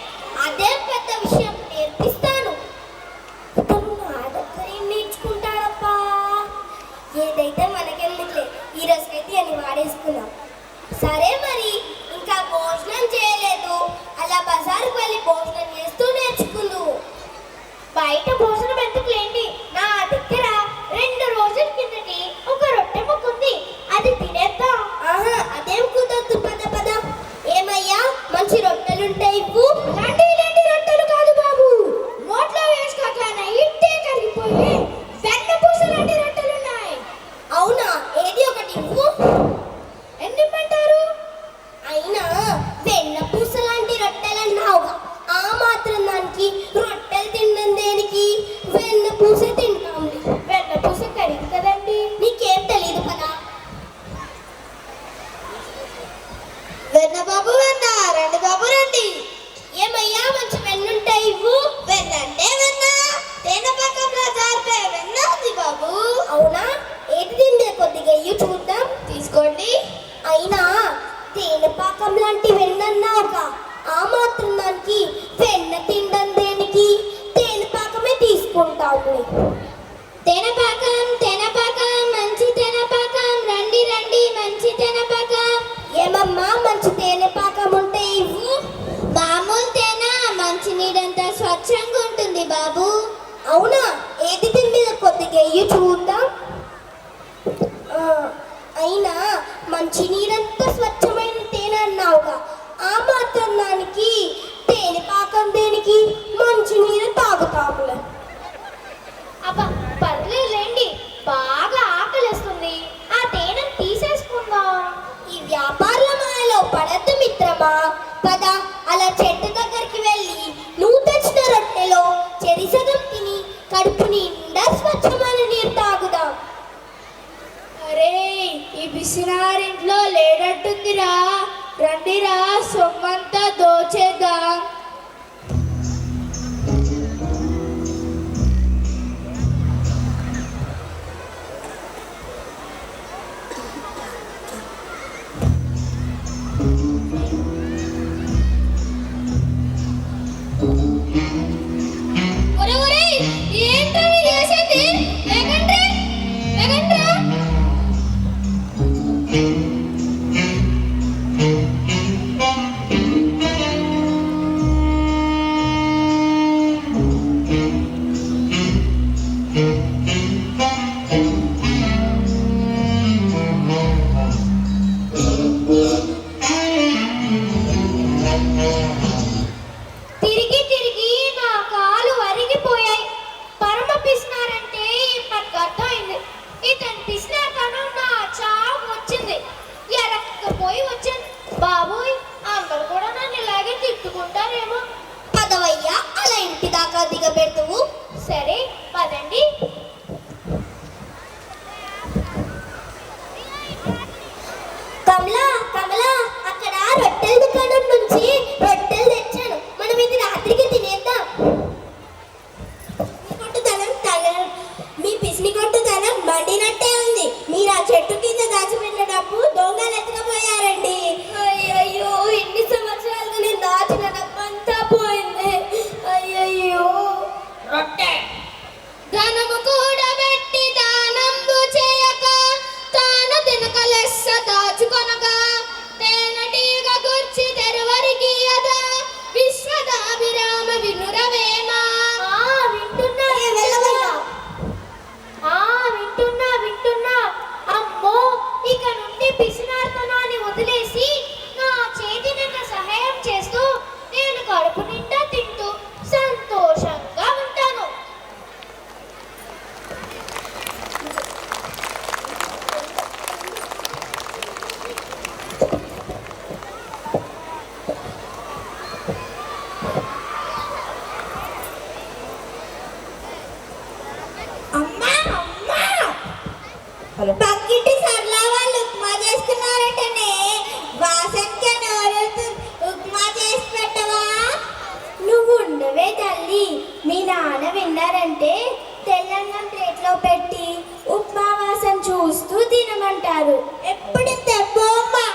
అదే పెద్ద విషయం, నేర్పిస్తాను. అతను నా దగ్గర ఏం నేర్చుకుంటాడప్పా? ఏదైతే మనకెందుకులే, ఈ రోజుకైతే అని వాడేసుకున్నాం. సరే మరి, ఇంకా భోజనం చేయలేదు. అలా బజారుకు వెళ్ళి భోజనం చేస్తూ నేర్చుకుందు. బయట భోజనం ఎందుకులేండి, నా దగ్గర 2 రోజుల కిందటి ఒక రొట్టె ముక్క ఉంది. అది తినేద్దాం. అదేం కుదరదు, పద పద. ఏమయ్యా, మంచి రొట్టెలుంటాయి ఇవ్వు. ఇలాంటి రొట్టెలు కాదు బాబు, నోట్లో వేసుకోగానే ఇట్టే కరిగిపోయి వెన్నపూస లాంటి రొట్టెలున్నాయి. అవునా? ఏది ఒకటి ఇవ్వు. ఎందుకంటారు? అయినా వెన్నపూస లాంటి రొట్టెలన్నావుగా, ఆ మాత్రం దానికి రొట్టెలు తినడం దేనికి? వెన్నపూస తింటాంలే. వెన్నపూస ఖరీదు కదండి. నీకేం తెలీదు కదా. వెన్న బాబు, వెన్న రండి బాబు రండి. ఏమయ్యా, మంచి వెన్నుంటాయి ఇవ్వు. వెన్నంటే వెన్న, తేనె పక్కన జారిపోయే వెన్న ఉంది అయినా తేనెపాకం లాంటి వెన్నన్నావుగా, ఆ మాత్రం దానికి వెన్న తినడం దేనికి? తేనెపాకమే తీసుకుంటావులే. తేనెపాకం తేనెపాకం మంచి తేనెపాకం రండి రండి మంచి తేనెపాకం. ఏమమ్మా మంచి తేనెపాకం ఉంటే ఇవ్వు. మామూలు తేనె మంచి నీడంతా స్వచ్ఛంగా ఉంటుంది బాబు. అవునా? ఏది దీని మీద కొద్దిగా ఎయ్యి చూద్దాం. అయినా మంచి నీరంతా స్వచ్ఛమైన తేనె అన్నావుగా, ఆ మాత్రం దానికి తేనెపాకం దేనికి? మంచి నీరు తాగుతాములే. అబ్బా పర్లేదులేండి, బాగా ఆకలిస్తుంది, ఆ తేనెను తీసేసుకుందాం. ఈ వ్యాపారుల మాయలో పడద్దు మిత్రమా. పద అలా చెట్టు దగ్గరికి వెళ్ళి నువ్వు తెచ్చిన రొట్టెలో చెరిసగం తిని కడుపు నిండా స్వచ్ఛమైన నీరు తాగుదాం. అరే ఈ బిసినారింట్లో లేనట్టుందిరా, రండిరా సొమ్మంతా దోచేద్దాం. ఏంటో మీరు చేసేది? లేకండ్రా లేకండ్రా. తిరిగి తిరిగి నా కాలు అరిగిపోయాయి. పరమ పిసినారంటే ఇప్పటికి అర్థమైంది. ఇతను పిసినాతనం నా చావు వచ్చింది, ఎరక్కపోయి వచ్చింది. బాబోయ్, అందరు కూడా నన్ను ఇలాగే తిట్టుకుంటారేమో. పదవయ్యా అలా ఇంటి దాకా దిగబెడతావు. సరే పదండి. కమలా కమలా, అక్కడ రొట్టెల దుకాణం నుంచి రొట్టెలు తెచ్చాను, మనం ఇది రాత్రికి తినేద్దాం. మీ పిసిని కొట్టుదనం మండినట్టే ఉంది. మీరు ఆ చెట్టు కింద దాచిపెట్టిన డబ్బు దొంగలు ఎత్తుకపోయారండి. అయ్యయ్యో, ఎన్ని సంవత్సరాలుగా నేను దాచిన డబ్బు అంతా పోయింది. అయ్యయ్యో. రొట్టె ధనము కూడబెట్టి దానంబు చేయక తాను తినక లెస్స దాచుకొనగా తేనెటీగ గుర్చి తెరువరికి అదా విశ్వదాభిరామ వినురవేమా. వింటున్నా. అమ్మో, ఇక నుండి పిసినార్తనాన్ని వదిలేసి నా చేతి నిండా సహాయం చేస్తూ నేను కడుపు నిండా తింటూ సంతోషంగా ఉంటాను. అమ్మా అమ్మా, పక్కింటి సర్లా వాళ్ళు ఉప్మా చేసుకున్నారటనే. వాసనకి నోరు ఉప్మా చేసి పెట్టవా? నువ్వు ఉండవే తల్లి, మీ నాన్న విన్నారంటే తెల్లన్నం ప్లేట్లో పెట్టి ఉప్మా వాసన చూస్తూ తినమంటారు. ఎప్పుడు తెప్పమ్మా.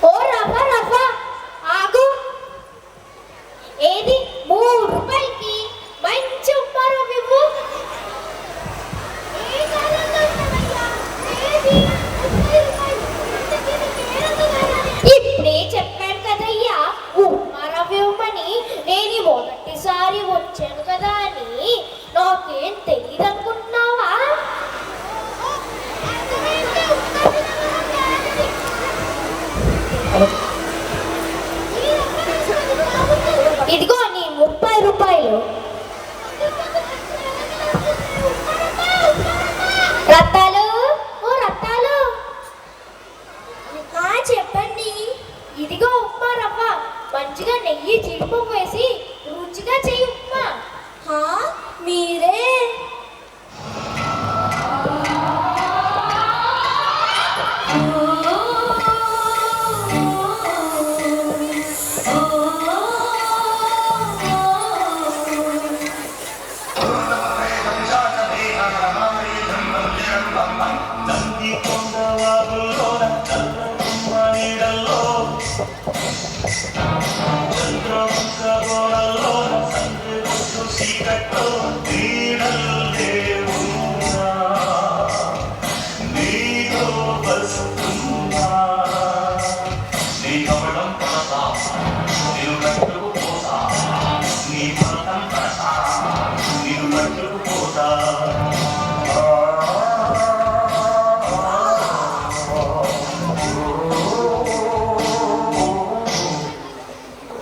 ఓ రవ్వ రవ్వ, ఆగు. ఏది 3 రూపాయలకి మంచి ఉప్మా రవ్వ ఇవ్వు. ఇప్పుడే చెప్పాను కదయ్యా ఉప్మా రవ్వ ఇవ్వమని. నేను మొదటిసారి వచ్చాను కదా అని నాకేం తెలియదు అనుకుంటున్నావా? ఇదిగో నీ 30 రూపాయలు. రత్తాలు, ఓ రత్తాలు. చెప్పండి. ఇదిగో ఉప్మా రవ్వ, మంచిగా నెయ్యి జీడిపప్పు వేసి రుచిగా చెయ్యి ఉప్మా. మీరే?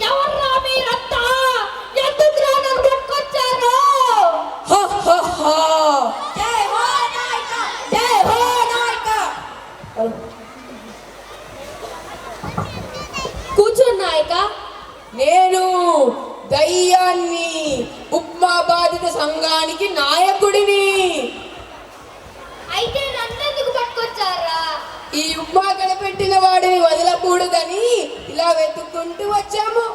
ఎవర్రా మీరంతా? ఎందుకురా నన్ను పట్టుకొచ్చారు? జై హో నాయక! జై హో నాయక! కూర్చో నాయక. నేను దయ్యాన్ని, ఉప్మా బాధిత సంఘానికి నాయకుడిని. అయితే నన్నెందుకు పట్టుకొచ్చారా? ఈ ఉప్మా కనిపెట్టిన వాడిని వదలకూడదని ఇలా వెతుక్కుంటూ వచ్చాము.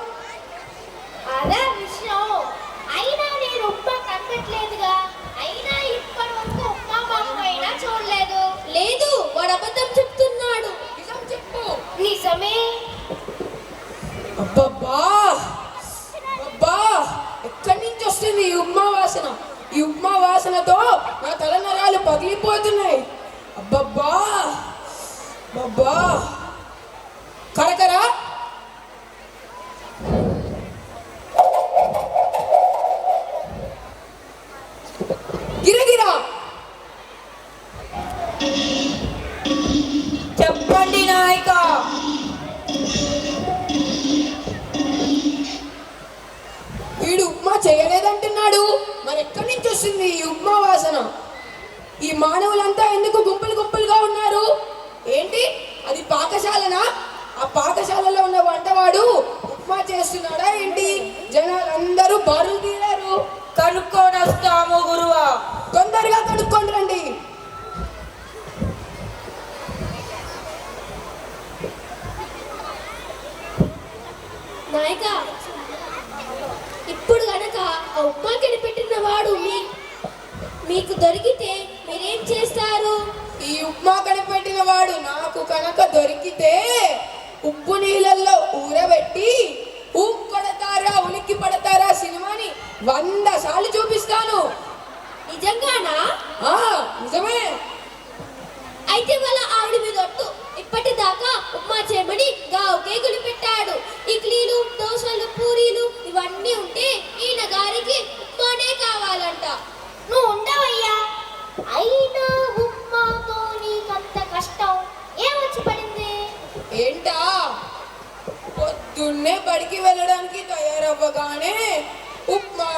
అదే విషయం. అయినా నేను ఉప్మా కనిపెట్టలేదుగా. అయినా ఇప్పటి వరకు ఉప్మా బాబు చూడలేదు. లేదు, వాడు అబద్ధం చెప్తున్నాడు. నిజం చెప్పు. నిజమే. అబ్బబ్బా అబ్బా, ఎక్కడి నుంచి వస్తుంది ఈ ఉప్మా వాసన? ఈ ఉప్మా వాసనతో నా తలనరాలు పగిలిపోతున్నాయి. అబ్బబ్బా అబ్బబ్బా. కరకరా గిరగిరా. చెప్పండి నాయక. వీడు ఉప్మా చేయలేదంటున్నాడు. మరి ఎక్కడి నుంచి వస్తుంది ఈ ఉప్మా వాసన? ఈ మానవులంతా ఎందుకు గుంపులు గుంపులుగా ఉన్నారు? ఏంటి అది పాకశాలనా? ఆ పాకశాలలో ఉన్న వంటవాడు ఉప్మా చేస్తున్నాడా ఏంటి? జనాలందరూ బారులు తీరారు. కనుక్కొని వస్తాము గురువా. తొందరగా కనుక్కొని రండి. నాయక, ఇప్పుడు గనక ఆ ఉప్మా కనిపెట్టిన వాడు మీకు దొరికితే మీరేం చేస్తారు? ఈ ఉప్మా కనిపెట్టిన వాడు నాకు కనుక దొరికితే ఉప్పు నీళ్ళల్లో ఊరబెట్టి కొడతారా ఉనికి పడతారా సినిమాని 100 సార్లు చూపిస్తాను. నిజంగానా? నిజమే. అయితే వాళ్ళ ఆవిడ మీద ఒట్టు. ఇప్పటిదాకా ఉప్మా చేయమని గావు కేకులు పెట్టాడు. ఇడ్లీలు, దోశలు, పూరీలు ఇవన్నీ ఉంటే ఈయన గారికి ఉప్మానే కావాలంట. నువ్వు ఉండవయ్యా. అయినా ఉప్మాతో నీకంత కష్టం ఏమొచ్చి పడింది? ఏంటా, పొద్దున్నే బడికి వెళ్ళడానికి తయారవ్వగానే ఉప్మా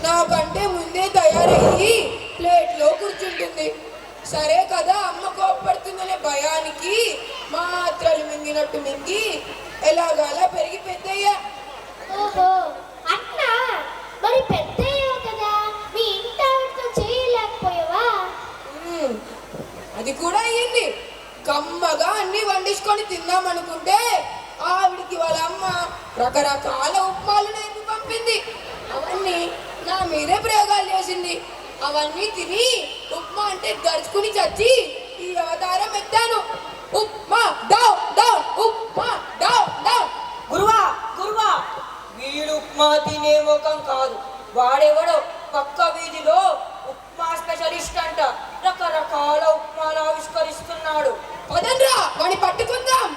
నాకంటే ముందే తయారయ్యి ప్లేట్లో కూర్చుంటుంది. సరే కదా, అమ్మ కోప్పడుతుందనే భయానికి మాత్రలు మింగినట్టు మింగి ఎలాగలా పెరిగి పెద్దయ్యా. ఓహో, అట్లా. మరి పెద్దయ్యావు కదా, మీ ఇంటి ఆవిడతో చేయలేకపోయావా? అది కూడా అయ్యింది. కమ్మగా అన్ని వండించుకొని తిందామనుకుంటే ఆవిడికి వాళ్ళ అమ్మ రకరకాల ఉప్మాలు నేర్పి పంపింది. అవన్నీ నా మీదే ప్రయోగాలు చేసింది. అవన్నీ తిని ఉప్మా అంటే గడుచుకుని చచ్చి ఈ అవతారం ఎత్తాను. Upma down down, upma down down. గురువా గురువా, వీడు ఉప్మా తినే ముఖం కాదు. వాడెవడో పక్క వీధిలో ఉప్మా స్పెషలిస్ట్ అంట. రకరకాల ఉప్మాలు ఆవిష్కరిస్తున్నాడు. పదండ్రా, వాడిని పట్టుకుందాం.